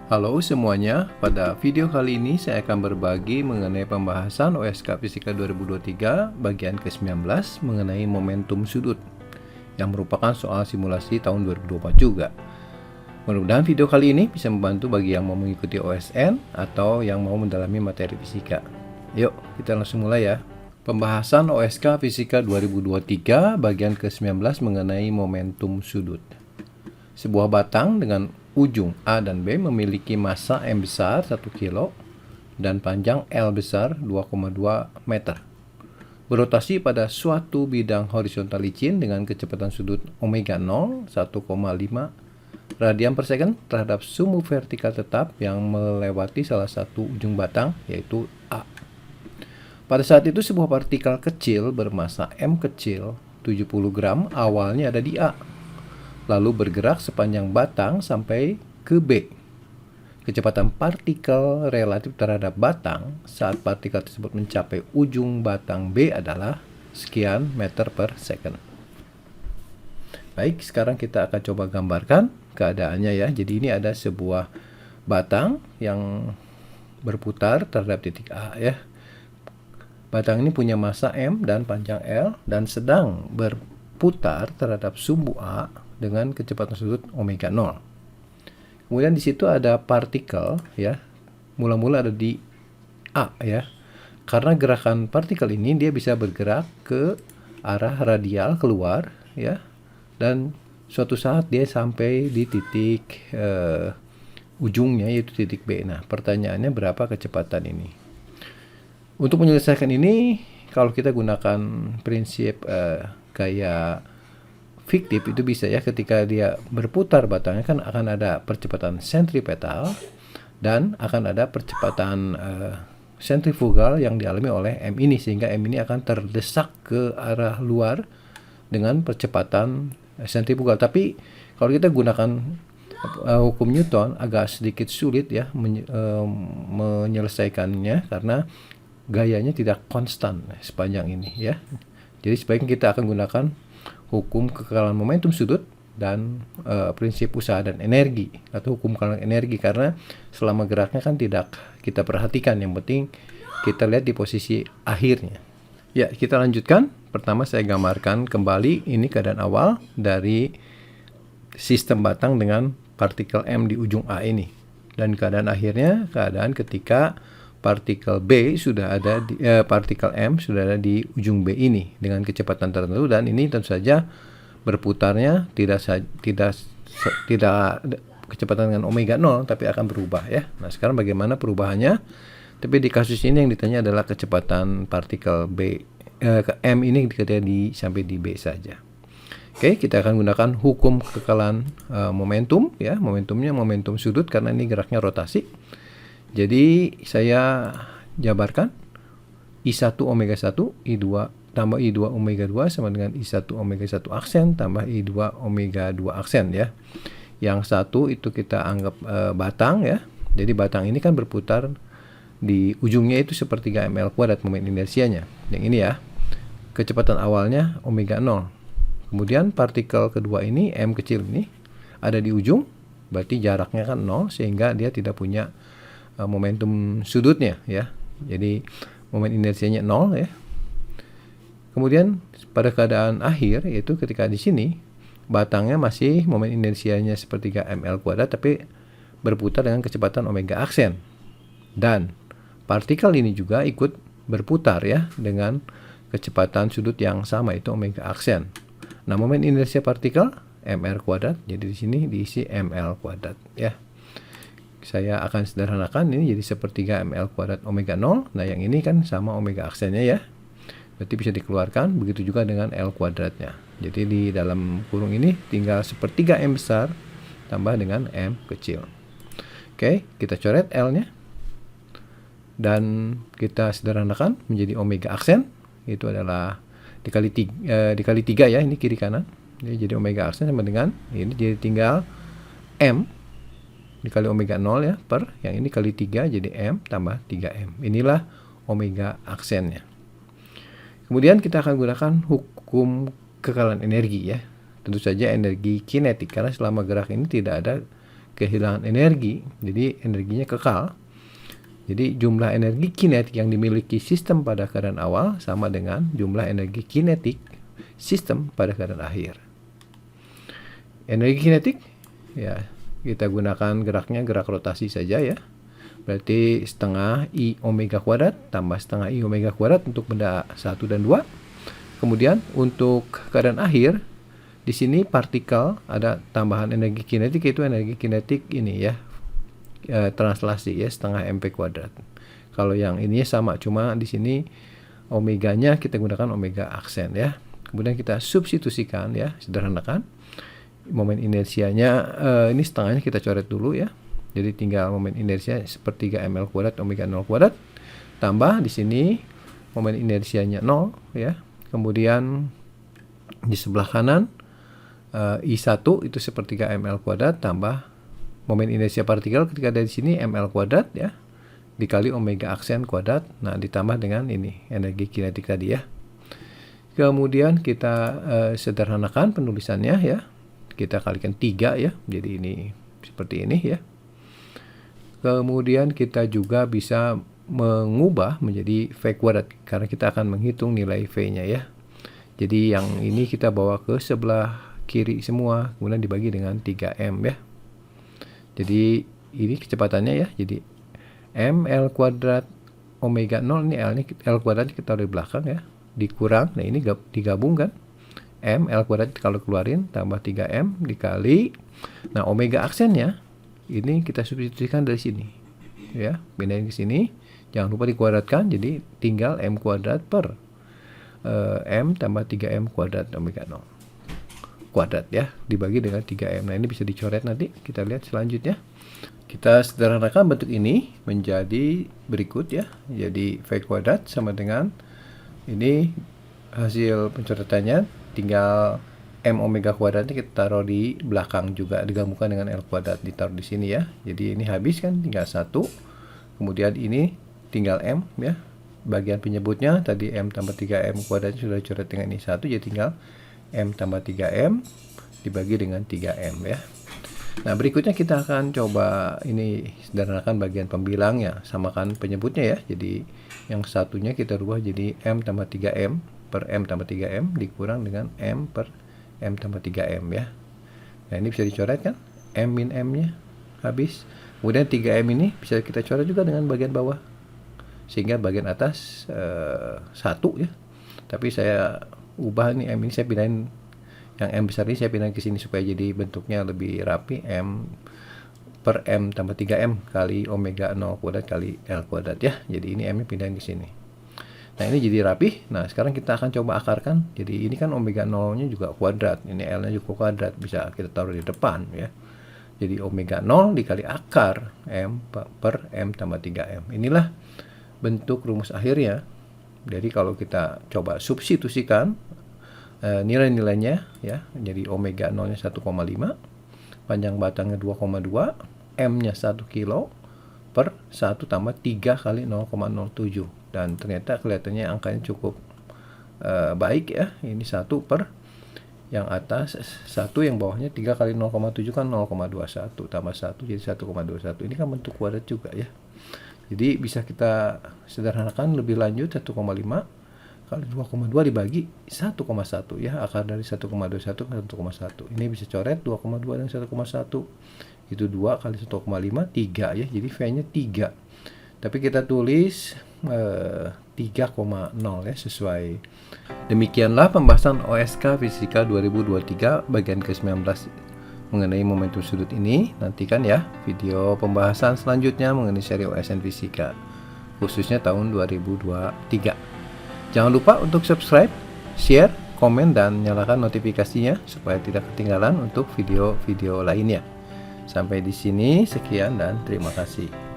Halo semuanya, pada video kali ini saya akan berbagi mengenai pembahasan OSK Fisika 2023 bagian ke-19 mengenai momentum sudut yang merupakan soal simulasi tahun 2024 juga. Mudah-mudahan video kali ini bisa membantu bagi yang mau mengikuti OSN atau yang mau mendalami materi fisika. Yuk, kita langsung mulai ya. Pembahasan OSK Fisika 2023 bagian ke-19 mengenai momentum sudut. Sebuah batang dengan ujung A dan B memiliki massa M besar 1 kilo dan panjang L besar 2,2 meter. Berotasi pada suatu bidang horizontal licin dengan kecepatan sudut omega 0 1,5 radian per second terhadap sumbu vertikal tetap yang melewati salah satu ujung batang, yaitu A. Pada saat itu sebuah partikel kecil bermassa M kecil 70 gram awalnya ada di A, lalu bergerak sepanjang batang sampai ke B. Kecepatan partikel relatif terhadap batang saat partikel tersebut mencapai ujung batang B adalah sekian meter per second. Baik, sekarang kita akan coba gambarkan keadaannya ya. Jadi ini ada sebuah batang yang berputar terhadap titik A ya. Batang ini punya massa M dan panjang L dan sedang berputar terhadap sumbu A dengan kecepatan sudut omega 0. Kemudian di situ ada partikel ya. Mula-mula ada di A ya. Karena gerakan partikel ini dia bisa bergerak ke arah radial keluar ya. Dan suatu saat dia sampai di titik ujungnya yaitu titik B. Nah, pertanyaannya berapa kecepatan ini? Untuk menyelesaikan ini kalau kita gunakan prinsip gaya fiktif itu bisa ya, ketika dia berputar batangnya kan akan ada percepatan sentripetal dan akan ada percepatan sentrifugal yang dialami oleh M ini, sehingga M ini akan terdesak ke arah luar dengan percepatan sentrifugal. Tapi kalau kita gunakan hukum Newton agak sedikit sulit ya menyelesaikannya karena gayanya tidak konstan sepanjang ini ya. Jadi sebaiknya kita akan gunakan hukum kekekalan momentum sudut dan prinsip usaha dan energi atau hukum kekekalan energi, karena selama geraknya kan tidak kita perhatikan, yang penting kita lihat di posisi akhirnya. Ya, kita lanjutkan. Pertama saya gambarkan kembali ini keadaan awal dari sistem batang dengan partikel M di ujung A ini, dan keadaan akhirnya keadaan ketika partikel B sudah ada di, partikel M sudah ada di ujung B ini dengan kecepatan tertentu, dan ini tentu saja berputarnya tidak kecepatan dengan omega 0 tapi akan berubah ya. Nah, sekarang bagaimana perubahannya? Tapi di kasus ini yang ditanya adalah kecepatan partikel B M ini ketika sampai di B saja. Oke, kita akan gunakan hukum kekekalan momentum ya. Momentumnya momentum sudut karena ini geraknya rotasi. Jadi saya jabarkan I1 omega 1 I2 tambah I2 omega 2 sama dengan I1 omega 1 aksen tambah I2 omega 2 aksen ya. Yang satu itu kita anggap batang ya. Jadi batang ini kan berputar di ujungnya itu sepertiga ml kuadrat momen inersianya. Yang ini ya. Kecepatan awalnya omega 0. Kemudian partikel kedua ini M kecil ini ada di ujung, berarti jaraknya kan 0 sehingga dia tidak punya momentum sudutnya ya. Jadi momen inersianya 0 ya. Kemudian pada keadaan akhir yaitu ketika di sini batangnya masih momen inersianya sepertiga ml kuadrat tapi berputar dengan kecepatan omega aksen. Dan partikel ini juga ikut berputar ya dengan kecepatan sudut yang sama itu omega aksen. Nah, momen inersia partikel mr kuadrat, jadi di sini diisi ml kuadrat ya. Saya akan sederhanakan ini jadi sepertiga ml kuadrat omega 0. Nah, yang ini kan sama omega aksennya ya. Berarti bisa dikeluarkan, begitu juga dengan L kuadratnya. Jadi di dalam kurung ini tinggal sepertiga M besar tambah dengan M kecil. Oke, kita coret L-nya. Dan kita sederhanakan menjadi omega aksen. Itu adalah dikali 3 ya, ini kiri kanan. Jadi omega aksen sama dengan ini, jadi tinggal M dikali omega 0 ya per yang ini kali 3 jadi M tambah 3M. Inilah omega aksennya. Kemudian kita akan gunakan hukum kekekalan energi ya. Tentu saja energi kinetik karena selama gerak ini tidak ada kehilangan energi, jadi energinya kekal. Jadi jumlah energi kinetik yang dimiliki sistem pada keadaan awal sama dengan jumlah energi kinetik sistem pada keadaan akhir. Energi kinetik ya kita gunakan geraknya gerak rotasi saja ya. Berarti setengah I omega kuadrat tambah setengah I omega kuadrat untuk benda 1 dan 2. Kemudian untuk keadaan akhir di sini partikel ada tambahan energi kinetik, yaitu energi kinetik ini ya, translasi ya, setengah mp kuadrat. Kalau yang ini sama, cuma di sini omeganya kita gunakan omega aksen ya. Kemudian kita substitusikan ya, sederhanakan. Momen inersianya ini setengahnya kita coret dulu ya. Jadi tinggal momen inersia sepertiga ml kuadrat omega 0 kuadrat. Tambah di sini momen inersianya 0 ya. Kemudian di sebelah kanan I1 itu sepertiga ml kuadrat tambah momen inersia partikel ketika dari sini ml kuadrat ya dikali omega aksen kuadrat. Nah, ditambah dengan ini energi kinetik tadi ya. Kemudian kita sederhanakan penulisannya ya. Kita kalikan 3 ya. Jadi ini seperti ini ya. Kemudian kita juga bisa mengubah menjadi V kuadrat karena kita akan menghitung nilai V-nya ya. Jadi yang ini kita bawa ke sebelah kiri semua, kemudian dibagi dengan 3M ya. Jadi ini kecepatannya ya. Jadi ml kuadrat omega 0 ini L kuadrat kita taruh di belakang ya. Dikurang, nah ini digabungkan. ml kuadrat kalau keluarin tambah 3M dikali. Nah, omega aksennya ini kita substitusikan dari sini. Ya, pindahin ke sini. Jangan lupa dikuadratkan, jadi tinggal M kuadrat per M tambah 3M kuadrat omega 0 kuadrat ya, dibagi dengan 3M. Nah, ini bisa dicoret nanti. Kita lihat selanjutnya. Kita sederhanakan bentuk ini menjadi berikut ya. Jadi V kuadrat sama dengan ini hasil pencoretannya, tinggal M omega kuadratnya kita taruh di belakang juga, digabungkan dengan L kuadrat ditaruh di sini ya. Jadi ini habis kan, tinggal 1. Kemudian ini tinggal M ya. Bagian penyebutnya tadi M tambah 3M kuadratnya sudah dicoret dengan ini 1, jadi tinggal M tambah 3M dibagi dengan 3M ya. Nah, berikutnya kita akan coba ini sederhanakan bagian pembilangnya, samakan penyebutnya ya. Jadi yang satunya kita rubah jadi M tambah 3M per M tambah 3M dikurang dengan M per M tambah 3M ya. Nah, ini bisa dicoret kan, M min M-nya habis. Kemudian 3M ini bisa kita coret juga dengan bagian bawah, sehingga bagian atas 1 ya. Tapi saya ubah nih M ini, saya pindahin yang M besar ini, saya pindahin ke sini supaya jadi bentuknya lebih rapi. M per M tambah 3M kali omega 0 kuadrat kali L kuadrat ya. Jadi ini M nya pindahin ke sini. Nah, ini jadi rapi. Nah, sekarang kita akan coba akarkan. Jadi ini kan omega 0 nya juga kuadrat, ini L nya juga kuadrat, bisa kita taruh di depan ya. Jadi omega 0 dikali akar M per M tambah 3M. Inilah bentuk rumus akhirnya. Jadi kalau kita coba substitusikan nilai-nilainya ya, jadi omega 0 nya 1,5, panjang batangnya 2,2, M nya 1 kilo per 1 tambah 3 kali 0,07. Dan ternyata kelihatannya angkanya cukup baik ya. Ini 1 per yang atas 1, yang bawahnya 3 kali 0,7 kan 0,21 tambah 1 jadi 1,21. Ini kan bentuk kuadrat juga ya. Jadi bisa kita sederhanakan lebih lanjut, 1,5 kali 2,2 dibagi 1,1 ya. Akar dari 1,21 ke 1,1. Ini bisa coret 2,2 dan 1,1. Itu 2 kali 1,5 3 ya. Jadi V-nya 3. Tapi kita tulis 3,0 ya, sesuai. Demikianlah pembahasan OSK Fisika 2023 bagian ke-19 mengenai momentum sudut ini. Nantikan ya video pembahasan selanjutnya mengenai seri OSN Fisika khususnya tahun 2023. Jangan lupa untuk subscribe, share, komen, dan nyalakan notifikasinya supaya tidak ketinggalan untuk video-video lainnya. Sampai di sini, sekian dan terima kasih.